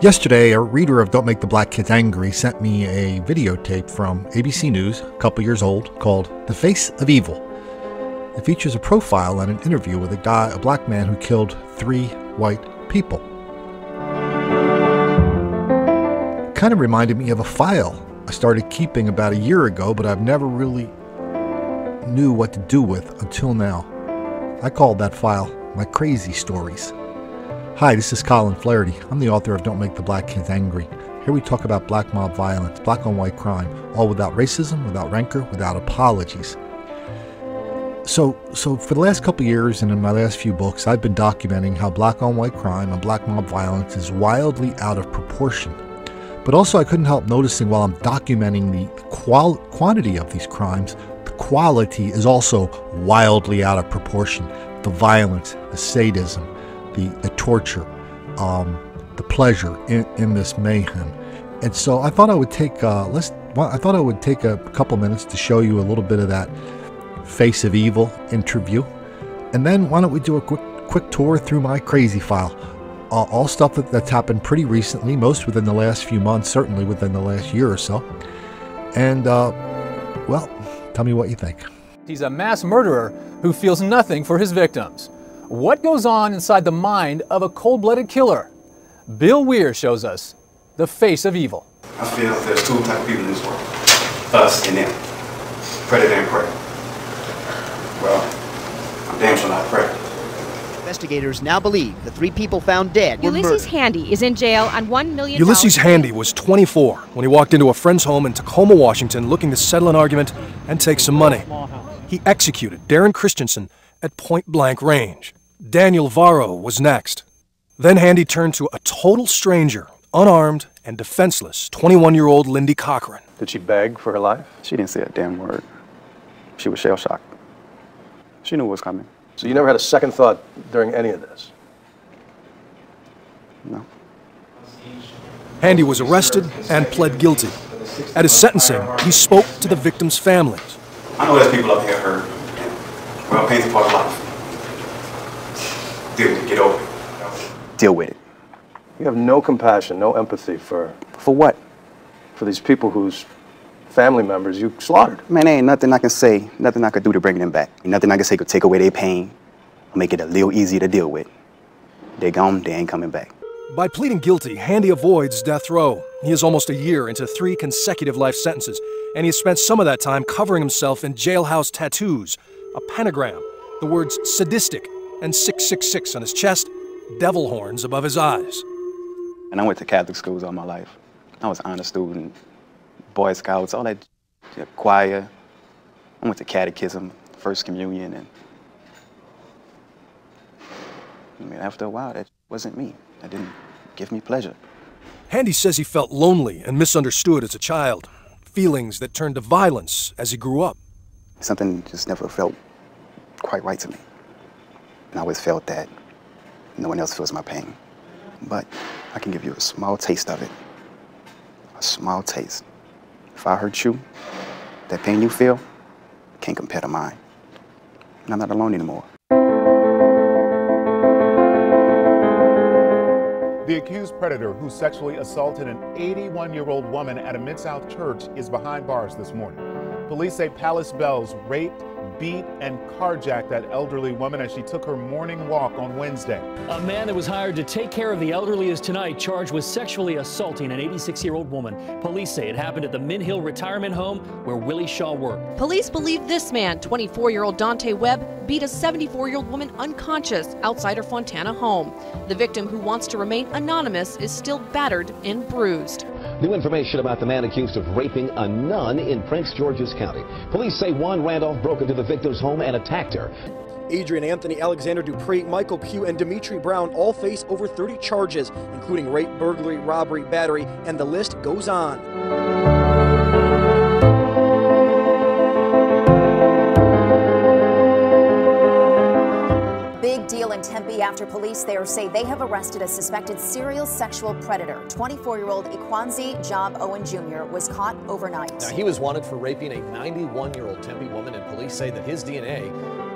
Yesterday, a reader of Don't Make the Black Kids Angry sent me a videotape from ABC News, a couple years old, called The Face of Evil. It features a profile and an interview with a black man who killed 3 white people. It kind of reminded me of a file I started keeping about a year ago, but I've never really knew what to do with until now. I called that file My Crazy Stories. Hi, this is Colin Flaherty. I'm the author of Don't Make the Black Kids Angry. Here we talk about black mob violence, black on white crime, all without racism, without rancor, without apologies. So for the last couple of years and in my last few books, I've been documenting how black on white crime and black mob violence is wildly out of proportion. But also I couldn't help noticing while I'm documenting the quantity of these crimes, the quality is also wildly out of proportion. The violence, the sadism, the torture, the pleasure in this mayhem. And so I thought I would take a couple minutes to show you a little bit of that Face of Evil interview, and then why don't we do a quick tour through my crazy file, all stuff that's happened pretty recently, most within the last few months, certainly within the last year or so. And well, tell me what you think. He's a mass murderer who feels nothing for his victims. What goes on inside the mind of a cold-blooded killer? Bill Weir shows us the face of evil. I feel there's 2 types of people in this world. Us and them. Predator and prey. Well, I'm damn sure not a predator. Investigators now believe the 3 people found dead were Ulysses murdered. Handy is in jail on $1 million. Ulysses Handy was 24 when he walked into a friend's home in Tacoma, Washington, looking to settle an argument and take some money. He executed Darren Christensen at point-blank range. Daniel Varro was next. Then Handy turned to a total stranger, unarmed and defenseless, 21-year-old Lindy Cochran. Did she beg for her life? She didn't say a damn word. She was shell-shocked. She knew what was coming. So you never had a second thought during any of this? No. Handy was arrested and pled guilty. At his sentencing, he spoke to the victims' families. I know there's people up here hurt. Well, pain's a part of life. Deal with it. Get over it. Deal with it. You have no compassion, no empathy for what? For these people whose family members you slaughtered. Man, there ain't nothing I can say, nothing I could do to bring them back. Nothing I can say could take away their pain or make it a little easier to deal with. They're gone, they ain't coming back. By pleading guilty, Handy avoids death row. He is almost a year into 3 consecutive life sentences, and he has spent some of that time covering himself in jailhouse tattoos, a pentagram, the words sadistic, and 666 on his chest, devil horns above his eyes. And I went to Catholic schools all my life. I was an honor student, Boy Scouts, all that, choir. I went to catechism, First Communion, and I mean, after a while, that wasn't me. That didn't give me pleasure. Handy says he felt lonely and misunderstood as a child, feelings that turned to violence as he grew up. Something just never felt quite right to me. And I always felt that no one else feels my pain. But I can give you a small taste of it. A small taste. If I hurt you, that pain you feel can't compare to mine. And I'm not alone anymore. The accused predator who sexually assaulted an 81-year-old woman at a Mid-South church is behind bars this morning. Police say Palace Bells raped, beat, and carjacked that elderly woman as she took her morning walk on Wednesday. A man that was hired to take care of the elderly is tonight charged with sexually assaulting an 86-year-old woman. Police say it happened at the Mint Hill retirement home where Willie Shaw worked. Police believe this man, 24-year-old Dante Webb, beat a 74-year-old woman unconscious outside her Fontana home. The victim, who wants to remain anonymous, is still battered and bruised. New information about the man accused of raping a nun in Prince George's County. Police say Juan Randolph broke into the victim's home and attacked her. Adrian Anthony, Alexander Dupree, Michael Pugh, and Dimitri Brown all face over 30 charges, including rape, burglary, robbery, battery, and the list goes on. Big deal in Tempe after police there say they have arrested a suspected serial sexual predator. 24-year-old Ikwanzi Job Owen Jr. was caught overnight. Now, he was wanted for raping a 91-year-old Tempe woman, and police say that his DNA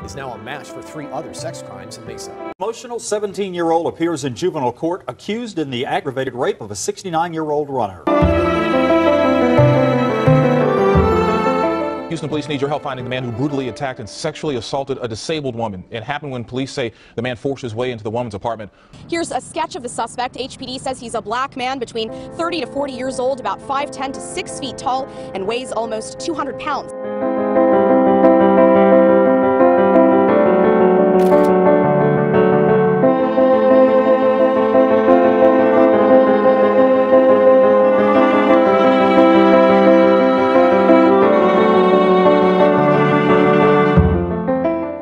is now a match for 3 other sex crimes in Mesa. Emotional 17-year-old appears in juvenile court accused in the aggravated rape of a 69-year-old runner. Houston police need your help finding the man who brutally attacked and sexually assaulted a disabled woman. It happened when police say the man forced his way into the woman's apartment. Here's a sketch of the suspect. HPD says he's a black man between 30 to 40 years old, about 5'10" to 6 feet tall, and weighs almost 200 pounds.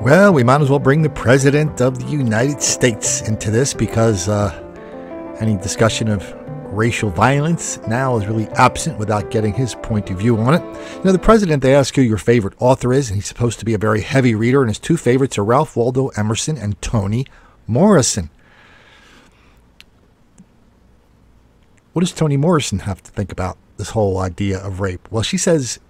Well, we might as well bring the President of the United States into this because any discussion of racial violence now is really absent without getting his point of view on it. You know, the President, they ask who your favorite author is, and he's supposed to be a very heavy reader, and his 2 favorites are Ralph Waldo Emerson and Toni Morrison. What does Toni Morrison have to think about this whole idea of rape? Well, she says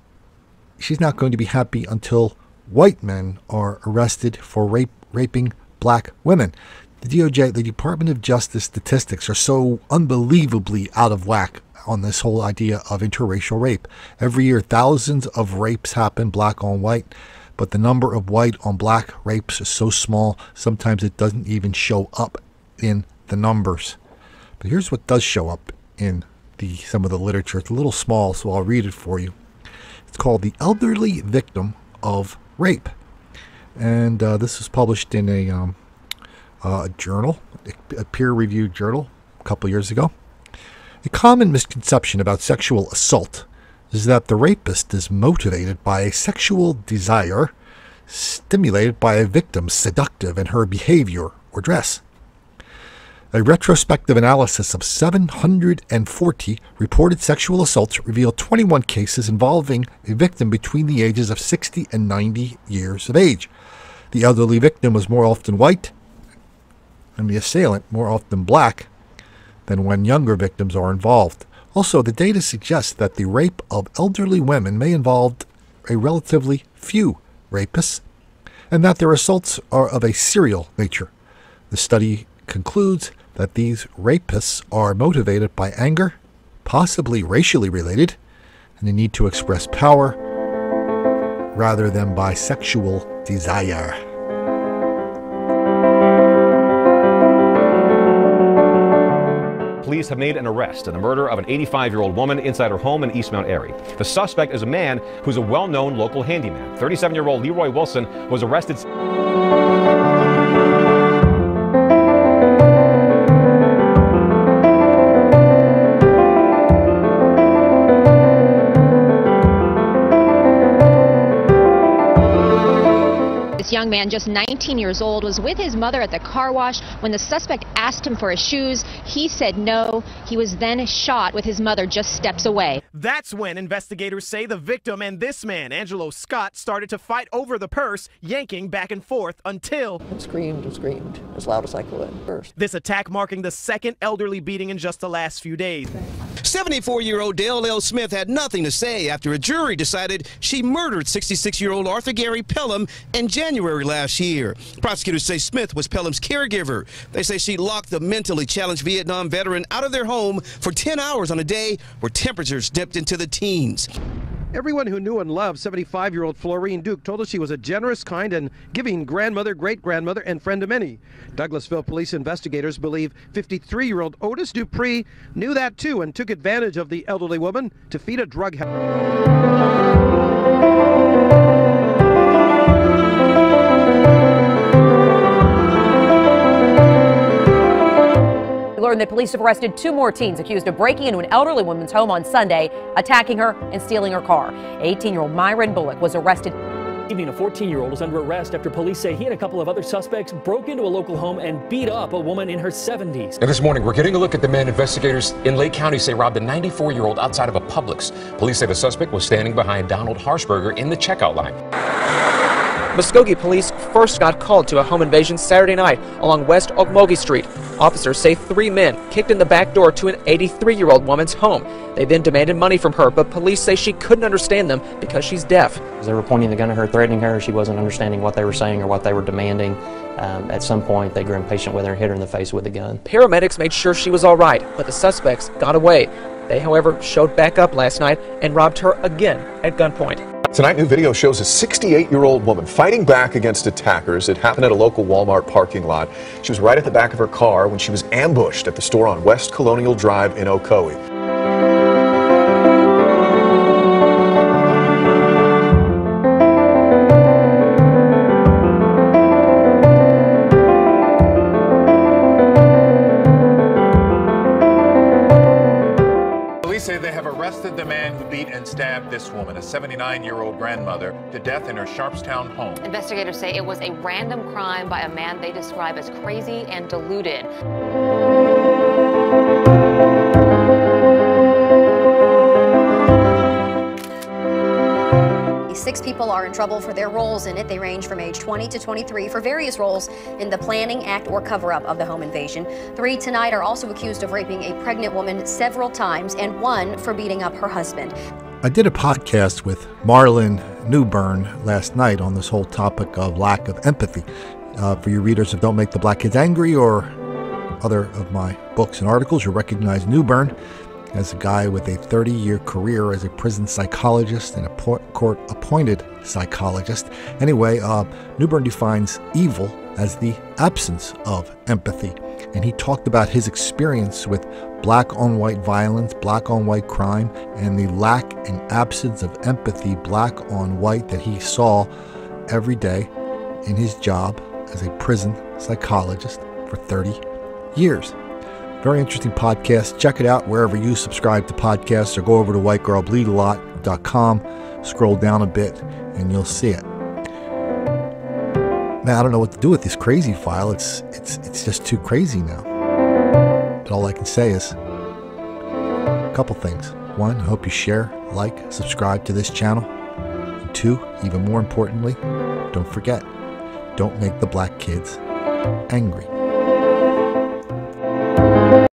she's not going to be happy until white men are arrested for raping black women. The DOJ, the Department of Justice statistics are so unbelievably out of whack on this whole idea of interracial rape. Every year, thousands of rapes happen, black on white, but the number of white on black rapes is so small, sometimes it doesn't even show up in the numbers. But here's what does show up in some of the literature. It's a little small, so I'll read it for you. It's called The Elderly Victim of Rape, and this was published in a journal, a peer-reviewed journal, a couple years ago. A common misconception about sexual assault is that the rapist is motivated by a sexual desire stimulated by a victim seductive in her behavior or dress. A retrospective analysis of 740 reported sexual assaults revealed 21 cases involving a victim between the ages of 60 and 90 years of age. The elderly victim was more often white, and the assailant more often black than when younger victims are involved. Also, the data suggests that the rape of elderly women may involve a relatively few rapists, and that their assaults are of a serial nature. The study concludes that these rapists are motivated by anger, possibly racially related, and the need to express power rather than by sexual desire. Police have made an arrest in the murder of an 85-year-old woman inside her home in East Mount Airy. The suspect is a man who's a well-known local handyman. 37-year-old Leroy Wilson was arrested. Young man, just 19 years old, was with his mother at the car wash when the suspect asked him for his shoes. He said no. He was then shot with his mother just steps away. That's when investigators say the victim and this man, Angelo Scott, started to fight over the purse, yanking back and forth until... I screamed and screamed as loud as I could first. This attack marking the second elderly beating in just the last few days. 74-year-old Dale L. Smith had nothing to say after a jury decided she murdered 66-year-old Arthur Gary Pelham in January last year. Prosecutors say Smith was Pelham's caregiver. They say she locked the mentally challenged Vietnam veteran out of their home for 10 hours on a day where temperatures dipped into the teens. Everyone who knew and loved 75-year-old Florine Duke told us she was a generous, kind, and giving grandmother, great-grandmother, and friend to many. Douglasville police investigators believe 53-year-old Otis Dupree knew that too and took advantage of the elderly woman to feed a drug habit. Learned that police have arrested 2 more teens accused of breaking into an elderly woman's home on Sunday, attacking her and stealing her car. 18-year-old Myron Bullock was arrested. Evening, a 14-year-old is under arrest after police say he and a couple of other suspects broke into a local home and beat up a woman in her 70s. And this morning, we're getting a look at the man investigators in Lake County say robbed a 94-year-old outside of a Publix. Police say the suspect was standing behind Donald Harshberger in the checkout line. Muskogee police first got called to a home invasion Saturday night along West Okmulgee Street. Officers say 3 men kicked in the back door to an 83-year-old woman's home. They then demanded money from her, but police say she couldn't understand them because she's deaf. They were pointing the gun at her, threatening her. She wasn't understanding what they were saying or what they were demanding. At some point, they grew impatient with her and hit her in the face with a gun. Paramedics made sure she was all right, but the suspects got away. They, however, showed back up last night and robbed her again at gunpoint. Tonight, new video shows a 68-year-old woman fighting back against attackers. It happened at a local Walmart parking lot. She was right at the back of her car when she was ambushed at the store on West Colonial Drive in Ocoee. Police say they have arrested the man who beat and stabbed this woman, a 79-year-old grandmother, to death in her Sharpstown home. Investigators say it was a random crime by a man they describe as crazy and deluded. 6 people are in trouble for their roles in it. They range from age 20 to 23 for various roles in the planning, act, or cover-up of the home invasion. 3 tonight are also accused of raping a pregnant woman several times, and 1 for beating up her husband. I did a podcast with Marlon Newburn last night on this whole topic of lack of empathy. For your readers of Don't Make the Black Kids Angry or other of my books and articles, you'll recognize Newburn as a guy with a 30-year career as a prison psychologist and a court-appointed psychologist. Anyway, Newburn defines evil as the absence of empathy. And he talked about his experience with black-on-white violence, black-on-white crime, and the lack and absence of empathy, black-on-white, that he saw every day in his job as a prison psychologist for 30 years. Very interesting podcast. Check it out wherever you subscribe to podcasts, or go over to whitegirlbleedalot.com, scroll down a bit, and you'll see it. Now, I don't know what to do with this crazy file. It's just too crazy now. But all I can say is a couple things. 1, I hope you share, like, subscribe to this channel. And 2, even more importantly, don't forget, don't make the black kids angry.